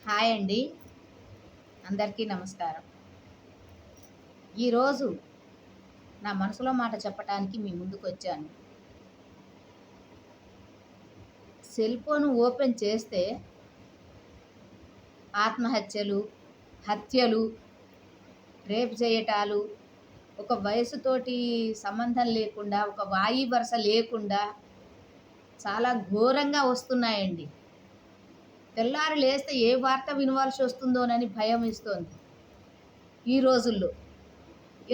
Hi అండి. అందరికీ నమస్కారం. ఈరోజు నా మనసులో మాట చెప్పటానికి మీ ముందుకొచ్చాను. సెల్ ఫోన్ ఓపెన్ చేస్తే ఆత్మహత్యలు, హత్యలు, రేప్ చేయటాలు, ఒక వయసుతోటి సంబంధం లేకుండా, ఒక వాయి వరస లేకుండా చాలా ఘోరంగా వస్తున్నాయండి. తెల్లారి లేస్తే ఏ వార్త వినవలసి వస్తుందోనని భయం వేస్తోంది ఈ రోజుల్లో.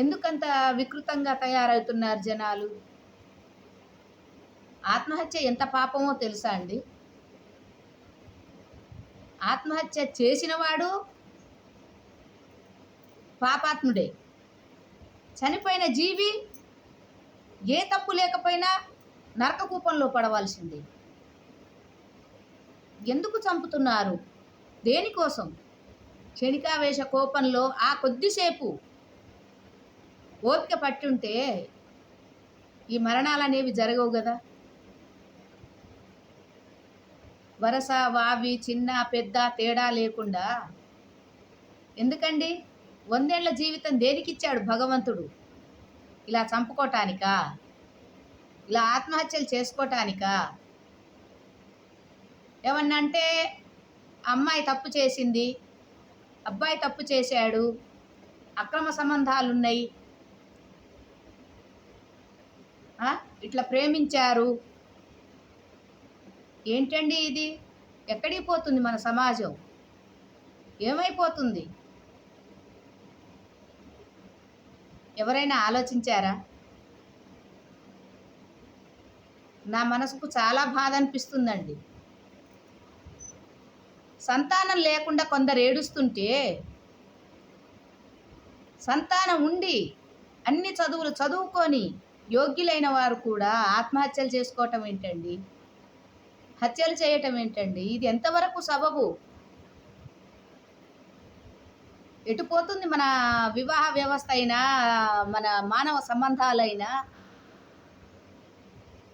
ఎందుకంత వికృతంగా తయారవుతున్నారు జనాలు? ఆత్మహత్య ఎంత పాపమో తెలుసా అండి? ఆత్మహత్య చేసినవాడు పాపాత్ముడే. చనిపోయిన జీవి ఏ తప్పు లేకపోయినా నరక కూపంలో పడవలసిందే. ఎందుకు చంపుతున్నారు? దేనికోసం? క్షణికావేశ కోపంలో ఆ కొద్దిసేపు ఓపిక పట్టుంటే ఈ మరణాలు అనేవి జరగవు కదా. వరస వావి చిన్న పెద్ద తేడా లేకుండా ఎందుకండి? 100 ఏళ్ల జీవితం దేనికిచ్చాడు భగవంతుడు? ఇలా చంపుకోటానికా? ఇలా ఆత్మహత్యలు చేసుకోటానికా? ఏమన్నా అంటే అమ్మాయి తప్పు చేసింది, అబ్బాయి తప్పు చేశాడు, అక్రమ సంబంధాలున్నాయి, ఇట్లా ప్రేమించారు. ఏంటండి ఇది? ఎక్కడికి పోతుంది మన సమాజం? ఏమైపోతుంది? ఎవరైనా ఆలోచించారా? నా మనసుకు చాలా బాధ అనిపిస్తుందండి. సంతానం లేకుండా కొందరు ఏడుస్తుంటే, సంతానం ఉండి అన్ని చదువులు చదువుకొని యోగ్యులైన వారు కూడా ఆత్మహత్యలు చేసుకోవటం ఏంటండి? హత్యలు చేయటం ఏంటండి? ఇది ఎంతవరకు సబబు? ఎటుపోతుంది మన వివాహ వ్యవస్థ అయినా, మన మానవ సంబంధాలైనా?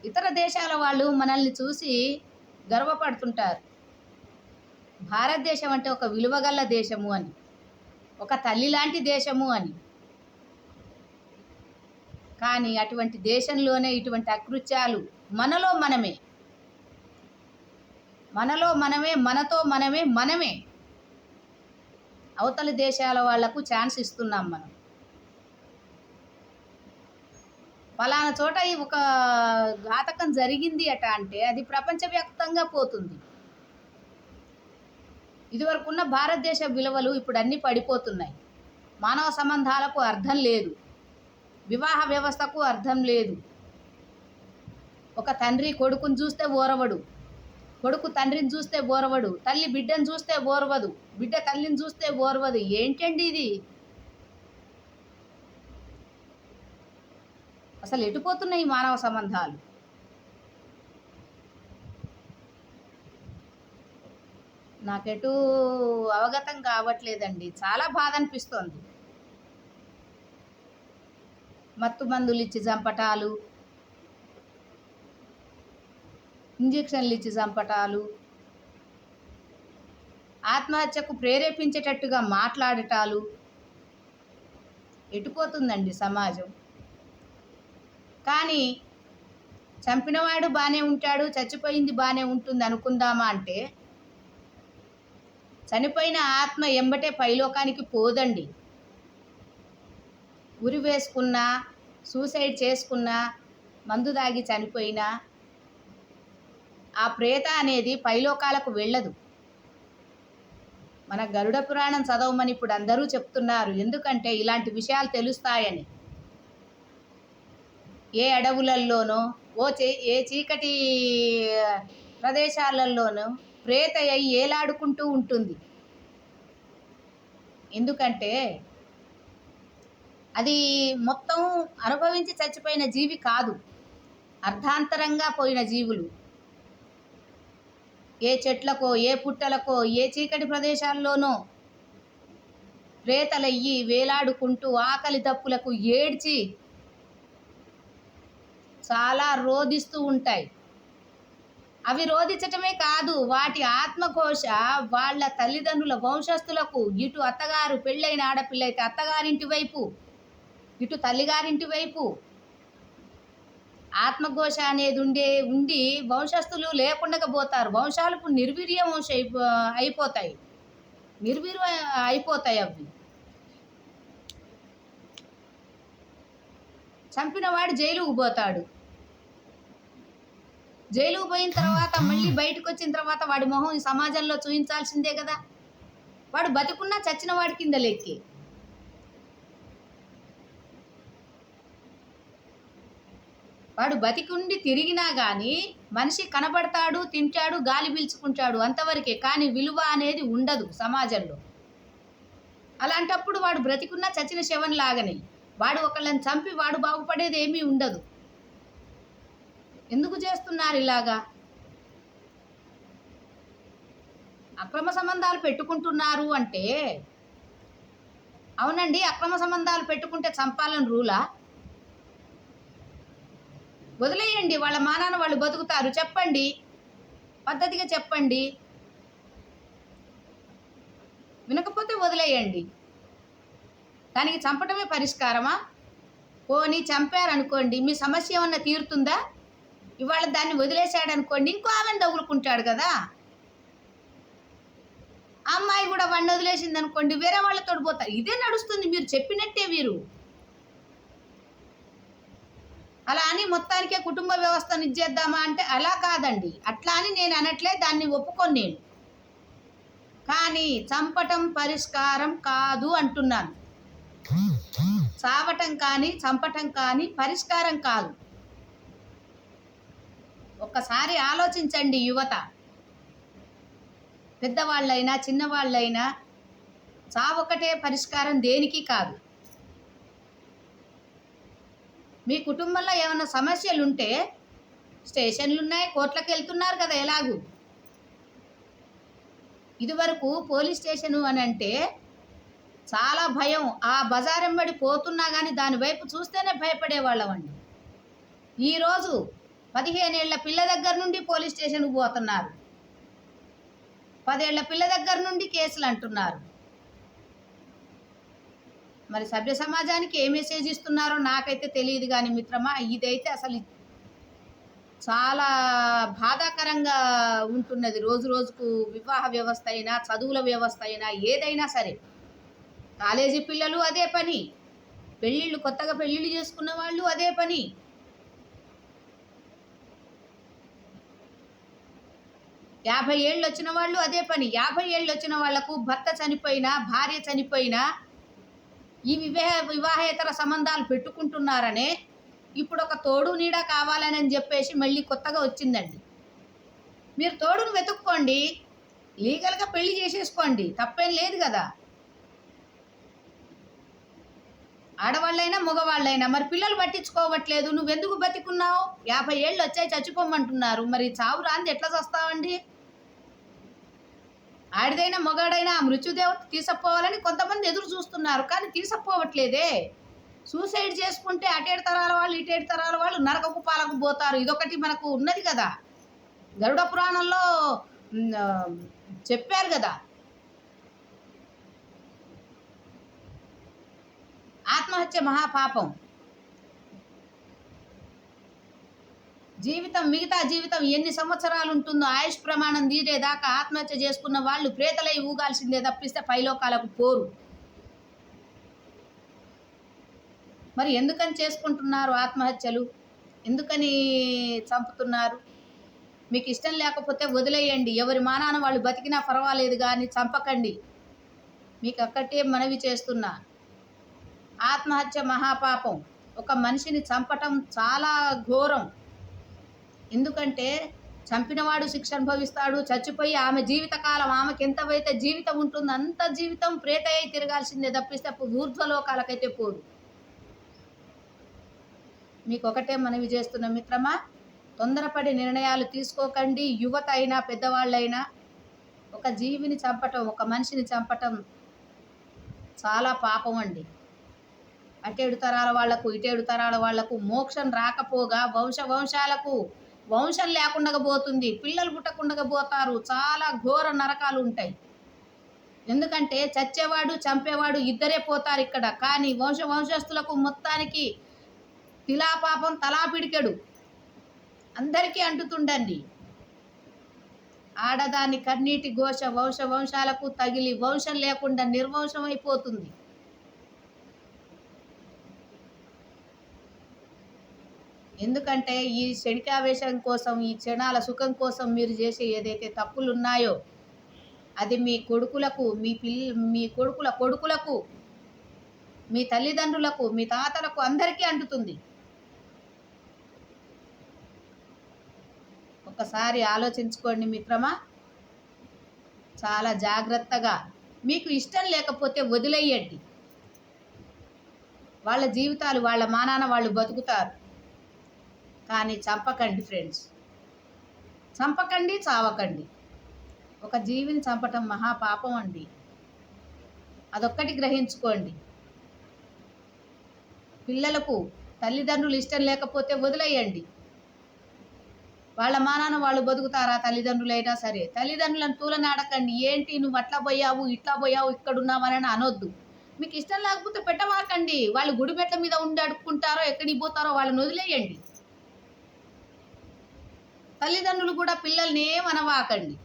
ఇతర దేశాల వాళ్ళు మనల్ని చూసి గర్వపడుతుంటారు. భారతదేశం అంటే ఒక విలువగల దేశము అని, ఒక తల్లి లాంటి దేశము అని. కానీ అటువంటి దేశంలోనే ఇటువంటి అకృత్యాలు మనలో మనమే, మనతో మనమే అవతలి దేశాల వాళ్లకు ఛాన్స్ ఇస్తున్నాం మనం. ఫలానా చోట ఒక ఘాతకం జరిగింది అట అంటే అది ప్రపంచవ్యాప్తంగా పోతుంది. ఇదివరకున్న భారతదేశ విలువలు ఇప్పుడు అన్నీ పడిపోతున్నాయి. మానవ సంబంధాలకు అర్థం లేదు, వివాహ వ్యవస్థకు అర్థం లేదు. ఒక తండ్రి కొడుకుని చూస్తే ఓరవడు, కొడుకు తండ్రిని చూస్తే ఓరవడు, తల్లి బిడ్డను చూస్తే ఓర్వదు, బిడ్డ తల్లిని చూస్తే ఓర్వదు. ఏంటండి ఇది? అసలు ఎటుపోతున్నాయి మానవ సంబంధాలు? నాకెటూ అవగతం కావట్లేదండి. చాలా బాధ అనిపిస్తోంది. మత్తు మందులు ఇచ్చి చంపటాలు, ఇంజెక్షన్లు ఇచ్చి చంపటాలు, ఆత్మహత్యకు ప్రేరేపించేటట్టుగా మాట్లాడటాలు. ఎటుపోతుందండి సమాజం? కానీ చంపినవాడు బాగానే ఉంటాడు, చచ్చిపోయింది బాగానే ఉంటుంది అనుకుందామా అంటే, చనిపోయిన ఆత్మ ఎంబటే పైలోకానికి పోదండి. ఉరి వేసుకున్నా, సూసైడ్ చేసుకున్నా, మందు దాగి చనిపోయినా ఆ ప్రేత అనేది పైలోకాలకు వెళ్ళదు. మన గరుడ పురాణం చదవమని ఇప్పుడు అందరూ చెప్తున్నారు. ఎందుకంటే ఇలాంటి విషయాలు తెలుస్తాయని. ఏ అడవులల్లోనో ఏ చీకటి ప్రదేశాలలోనో ప్రేత అయి ఏలాడుకుంటూ ఉంటుంది. ఎందుకంటే అది మొత్తం అనుభవించి చచ్చిపోయిన జీవి కాదు, అర్ధాంతరంగా పోయిన జీవులు. ఏ చెట్లకో, ఏ పుట్టలకో, ఏ చీకటి ప్రదేశాల్లోనో ప్రేతలయ్యి వేలాడుకుంటూ ఆకలి దప్పులకు ఏడ్చి చాలా రోదిస్తూ ఉంటాయి. అవి రోధించటమే కాదు, వాటి ఆత్మఘోష వాళ్ళ తల్లిదండ్రుల వంశస్థులకు, ఇటు అత్తగారు పెళ్ళైన ఆడపిల్ల అయితే అత్తగారింటి వైపు, ఇటు తల్లిగారింటి వైపు ఆత్మఘోష అనేది ఉండి వంశస్థులు లేకుండా పోతారు. వంశాలకు నిర్వీర్యం అయిపోతాయి, నిర్వీర్యం అయిపోతాయి. అవి చంపినవాడు జైలుకు పోతాడు. జైలుకు పోయిన తర్వాత మళ్ళీ బయటకు వచ్చిన తర్వాత వాడి మొహం ఈ సమాజంలో చూపించాల్సిందే కదా. వాడు బతికున్నా చచ్చిన వాడి కింద లెక్కే. వాడు బతికుండి తిరిగినా కానీ మనిషి కనబడతాడు, తింటాడు, గాలి పీల్చుకుంటాడు, అంతవరకే. కానీ విలువ అనేది ఉండదు సమాజంలో. అలాంటప్పుడు వాడు బ్రతికున్నా చచ్చిన శవం లాగానే. వాడు ఒకళ్ళని చంపి వాడు బాగుపడేది ఏమీ ఉండదు. ఎందుకు చేస్తున్నారు ఇలాగా? అక్రమ సంబంధాలు పెట్టుకుంటున్నారు అంటే, అవునండి, అక్రమ సంబంధాలు పెట్టుకుంటే చంపాలని రూలా? వదిలేయండి, వాళ్ళ మానాన వాళ్ళు బతుకుతారు. చెప్పండి, పద్ధతిగా చెప్పండి. వినకపోతే వదిలేయండి. దానికి చంపటమే పరిష్కారమా? పోనీ చంపారనుకోండి, మీ సమస్య ఏమన్నా తీరుతుందా? ఇవాళ దాన్ని వదిలేశాడనుకోండి, ఇంకో ఆమెను తగులుకుంటాడు కదా. అమ్మాయి కూడా వాడిని వదిలేసింది అనుకోండి, వేరే వాళ్ళతో పోతారు. ఇదే నడుస్తుంది. మీరు చెప్పినట్టే వీరు. అలా అని మొత్తానికే కుటుంబ వ్యవస్థను ఇచ్చేద్దామా అంటే అలా కాదండి. అట్లా అని నేను అనట్లే, దాన్ని ఒప్పుకొని నేను. కానీ చంపటం పరిష్కారం కాదు అంటున్నాను. చావటం కానీ చంపటం కానీ పరిష్కారం కాదు. ఒక్కసారి ఆలోచించండి యువత, పెద్దవాళ్ళైనా చిన్నవాళ్ళైనా. చావొకటే పరిష్కారం దేనికి కాదు. మీ కుటుంబంలో ఏమైనా సమస్యలు ఉంటే స్టేషన్లు ఉన్నాయి, కోర్టులకు వెళ్తున్నారు కదా. ఎలాగూ ఇదివరకు పోలీస్ స్టేషను అని అంటే చాలా భయం. ఆ బజారెంబడి పోతున్నా కానీ దాని వైపు చూస్తేనే భయపడేవాళ్ళం అండి. ఈరోజు 15 ఏళ్ల పిల్ల దగ్గర నుండి పోలీస్ స్టేషన్కి పోతున్నారు. 10 ఏళ్ల పిల్ల దగ్గర నుండి కేసులు అంటున్నారు. మరి సభ్య సమాజానికి ఏ మెసేజ్ ఇస్తున్నారో నాకైతే తెలియదు. కానీ మిత్రమా, ఇదైతే అసలు చాలా బాధాకరంగా ఉంటున్నది. రోజు రోజుకు వివాహ వ్యవస్థ అయినా, చదువుల వ్యవస్థ అయినా, ఏదైనా సరే. కాలేజీ పిల్లలు అదే పని, కొత్తగా పెళ్ళిళ్ళు చేసుకున్న వాళ్ళు అదే పని. యాభై ఏళ్ళు వచ్చిన వాళ్ళు అదే పని. 50 ఏళ్ళు వచ్చిన వాళ్లకు భర్త చనిపోయినా, భార్య చనిపోయినా ఈ వివాహేతర సంబంధాలు పెట్టుకుంటున్నారనే ఇప్పుడు ఒక తోడు నీడ కావాలని చెప్పేసి మళ్ళీ కొత్తగా వచ్చిందండి. మీరు తోడును వెతుక్కోండి, లీగల్గా పెళ్లి చేసేసుకోండి, తప్పేం లేదు కదా. ఆడవాళ్ళైనా మగవాళ్ళైనా. మరి పిల్లలు పట్టించుకోవట్లేదు. నువ్వెందుకు బతికున్నావు? 50 ఏళ్ళు వచ్చాయి, చచ్చిపోమంటున్నారు. మరి చావు రాంది ఎట్లా చస్తావండి? ఆడిదైనా మగాడైనా ఆ మృత్యుదేవత తీసుకుపోవాలని కొంతమంది ఎదురు చూస్తున్నారు, కానీ తీసుకుపోవట్లేదే. సూసైడ్ చేసుకుంటే అటేడు తరాల వాళ్ళు ఇటేడు తరాల వాళ్ళు నరకకు పాలకు పోతారు. ఇదొకటి మనకు ఉన్నది కదా, గరుడ పురాణంలో చెప్పారు కదా. ఆత్మహత్య మహాపాపం. జీవితం, మిగతా జీవితం ఎన్ని సంవత్సరాలు ఉంటుందో ఆయుష్ ప్రమాణం తీరేదాకా ఆత్మహత్య చేసుకున్న వాళ్ళు ప్రేతలై ఊగాల్సిందే తప్పిస్తే పైలోకాలకు పోరు. మరి ఎందుకని చేసుకుంటున్నారు ఆత్మహత్యలు? ఎందుకని చంపుతున్నారు? మీకు ఇష్టం లేకపోతే వదిలేయండి. ఎవరి మానాన వాళ్ళు బతికినా పర్వాలేదు, కానీ చంపకండి. మీకు ఒక్కటే మనవి చేస్తున్నా, ఆత్మహత్య మహాపాపం. ఒక మనిషిని చంపటం చాలా ఘోరం. ఎందుకంటే చంపినవాడు శిక్ష అనుభవిస్తాడు. చచ్చిపోయి ఆమె జీవితకాలం, ఆమెకి ఎంతవైతే జీవితం ఉంటుందో అంత జీవితం ప్రేత అయి తిరగాల్సిందే తప్పిస్తే ఊర్ధ్వలోకాలకైతే పోదు. మీకు ఒకటే మనవి చేస్తున్న మిత్రమా, తొందరపడి నిర్ణయాలు తీసుకోకండి. యువత అయినా పెద్దవాళ్ళైనా. ఒక జీవిని చంపటం, ఒక మనిషిని చంపటం చాలా పాపం అండి. అటేడు తరాల వాళ్లకు ఇటేడు తరాల వాళ్లకు మోక్షం రాకపోగా వంశాలకు వంశం లేకుండా పోతుంది, పిల్లలు పుట్టకుండా పోతారు, చాలా ఘోర నరకాలు ఉంటాయి. ఎందుకంటే చచ్చేవాడు చంపేవాడు ఇద్దరే పోతారు ఇక్కడ. కానీ వంశస్థులకు మొత్తానికి తిలాపాపం తలా పిడికెడు అందరికీ అంటుతుండండి. ఆడదాని కన్నీటి ఘోష వంశాలకు తగిలి వంశం లేకుండా నిర్వంశం అయిపోతుంది. ఎందుకంటే ఈ క్షణికావేశం కోసం, ఈ క్షణాల సుఖం కోసం మీరు చేసే ఏదైతే తప్పులు ఉన్నాయో అది మీ కొడుకులకు, మీ కొడుకుల కొడుకులకు, మీ తల్లిదండ్రులకు, మీ తాతలకు అందరికీ అంటుతుంది. ఒకసారి ఆలోచించుకోండి మిత్రమా. చాలా జాగ్రత్తగా, మీకు ఇష్టం లేకపోతే వదిలేయండి. వాళ్ళ జీవితాలు వాళ్ళ మానాన వాళ్ళు బతుకుతారు. కానీ చంపకండి ఫ్రెండ్స్, చంపకండి, చావకండి. ఒక జీవిని చంపటం మహాపాపం అండి, అదొక్కటి గ్రహించుకోండి. పిల్లలకు తల్లిదండ్రులు ఇష్టం లేకపోతే వదిలేయండి. వాళ్ళ మానాన వాళ్ళు బతుకుతారా తల్లిదండ్రులైనా సరే. తల్లిదండ్రులను తూలనాడకండి. ఏంటి నువ్వు అట్లా పోయావు, ఇట్లా పోయావు, ఇక్కడున్నావని అనొద్దు. మీకు ఇష్టం లేకపోతే పెట్టమాకండి. వాళ్ళు గుడిమెట్ల మీద ఉండి అడుక్కుంటారో ఎక్కడికి పోతారో వాళ్ళని వదిలేయండి. తల్లిదండ్రులు కూడా పిల్లల్ని ఏమనవాకండి.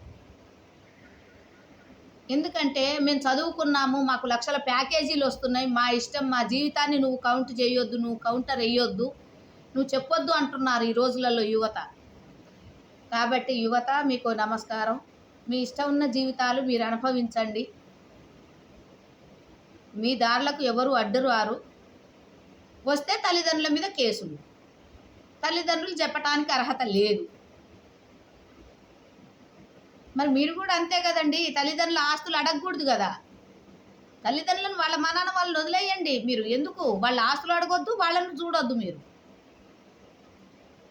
ఎందుకంటే మేము చదువుకున్నాము, మాకు లక్షల ప్యాకేజీలు వస్తున్నాయి, మా ఇష్టం, మా జీవితాన్ని నువ్వు కౌంట్ చేయొద్దు, నువ్వు కౌంటర్ వేయొద్దు, నువ్వు చెప్పొద్దు అంటున్నారు ఈ రోజులలో యువత. కాబట్టి యువత మీకు నమస్కారం. మీ ఇష్టం ఉన్న జీవితాలు మీరు అనుభవించండి. మీ దారులకు ఎవరు అడ్డు రారు. వస్తే తల్లిదండ్రుల మీద కేసులు. తల్లిదండ్రులు చెప్పటానికి అర్హత లేదు. మరి మీరు కూడా అంతే కదండి. తల్లిదండ్రుల ఆస్తులు అడగకూడదు కదా. తల్లిదండ్రులను వాళ్ళ మనాన వాళ్ళని వదిలేయండి. మీరు ఎందుకు వాళ్ళ ఆస్తులు అడగొద్దు, వాళ్ళను చూడొద్దు మీరు.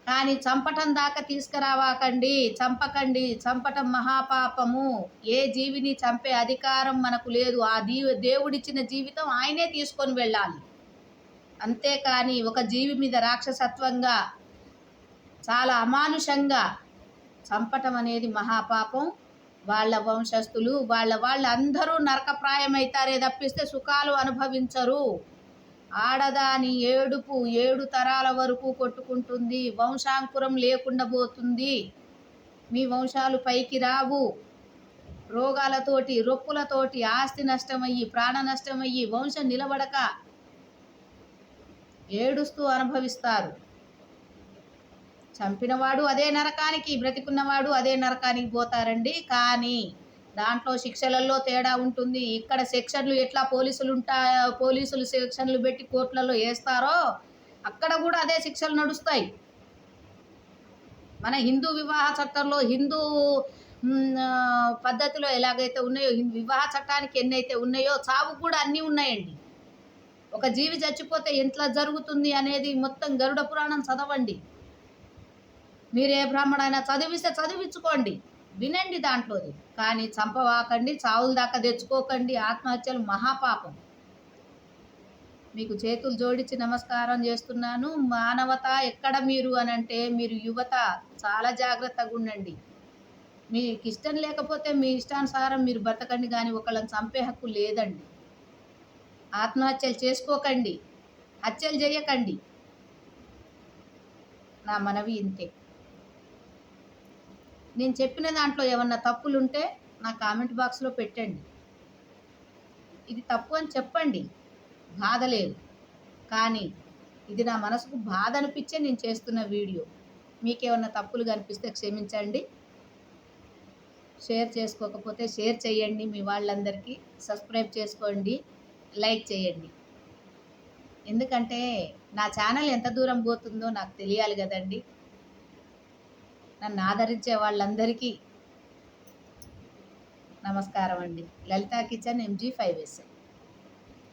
కానీ చంపటం దాకా తీసుకురావాకండి. చంపకండి. చంపటం మహాపాపము. ఏ జీవిని చంపే అధికారం మనకు లేదు. ఆ దేవుడిచ్చిన జీవితం ఆయనే తీసుకొని వెళ్ళాలి. అంతేకాని ఒక జీవి మీద రాక్షసత్వంగా, చాలా అమానుషంగా చంపటం అనేది మహాపాపం. వాళ్ళ వంశస్థులు వాళ్ళ అందరూ నరకప్రాయమవుతారే తప్పిస్తే సుఖాలు అనుభవించరు. ఆడదాని ఏడుపు 7 తరాల వరకు కొట్టుకుంటుంది. వంశాంకురం లేకుండా పోతుంది. మీ వంశాలు పైకి రావు. రోగాలతోటి, రొప్పులతోటి ఆస్తి నష్టమయ్యి, ప్రాణ నష్టమయ్యి, వంశం నిలబడక ఏడుస్తూ అనుభవిస్తారు. చంపినవాడు అదే నరకానికి, బ్రతికున్నవాడు అదే నరకానికి పోతారండి. కానీ దాంట్లో శిక్షలలో తేడా ఉంటుంది. ఇక్కడ సెక్షన్లు ఎట్లా పోలీసులు సెక్షన్లు పెట్టి కోర్టులలో వేస్తారో అక్కడ కూడా అదే శిక్షలు నడుస్తాయి. మన హిందూ వివాహ చట్టంలో, హిందూ పద్ధతిలో ఎలాగైతే ఉన్నాయో, వివాహ చట్టానికి ఎన్నైతే ఉన్నాయో చావు కూడా అన్నీ ఉన్నాయండి. ఒక జీవి చచ్చిపోతే ఎట్లా జరుగుతుంది అనేది మొత్తం గరుడ పురాణం చదవండి. మీరే బ్రాహ్మణైనా చదివిస్తే చదివించుకోండి, వినండి దాంట్లోది. కానీ చంపవాకండి, చావుల దాకా తెచ్చుకోకండి. ఆత్మహత్యలు మహాపాపం. మీకు చేతులు జోడించి నమస్కారం చేస్తున్నాను. మానవత ఎక్కడ మీరు అనంటే, మీరు యువత చాలా జాగ్రత్తగా ఉండండి. మీకు ఇష్టం లేకపోతే మీ ఇష్టానుసారం మీరు బతకండి, కానీ ఒకళ్ళని చంపే హక్కు లేదండి. ఆత్మహత్యలు చేసుకోకండి, హత్యలు చేయకండి. నా మనవి ఇంతే. నేను చెప్పిన దాంట్లో ఏమన్నా తప్పులుంటే నా కామెంట్ బాక్స్లో పెట్టండి. ఇది తప్పు అని చెప్పండి, బాధ లేదు. కానీ ఇది నా మనసుకు బాధ అనిపించే నేను చేస్తున్న వీడియో. మీకేమన్నా తప్పులు కనిపిస్తే క్షమించండి. షేర్ చేసుకోకపోతే షేర్ చేయండి మీ వాళ్ళందరికీ. సబ్స్క్రైబ్ చేసుకోండి, లైక్ చేయండి. ఎందుకంటే నా ఛానల్ ఎంత దూరం పోతుందో నాకు తెలియాలి కదండి. నన్ను ఆదరించే వాళ్ళందరికీ నమస్కారం అండి. Lalitha kitchen MG5S.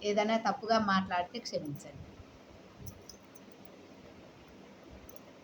ఏదైనా తప్పుగా మాట్లాడితే క్షమించండి.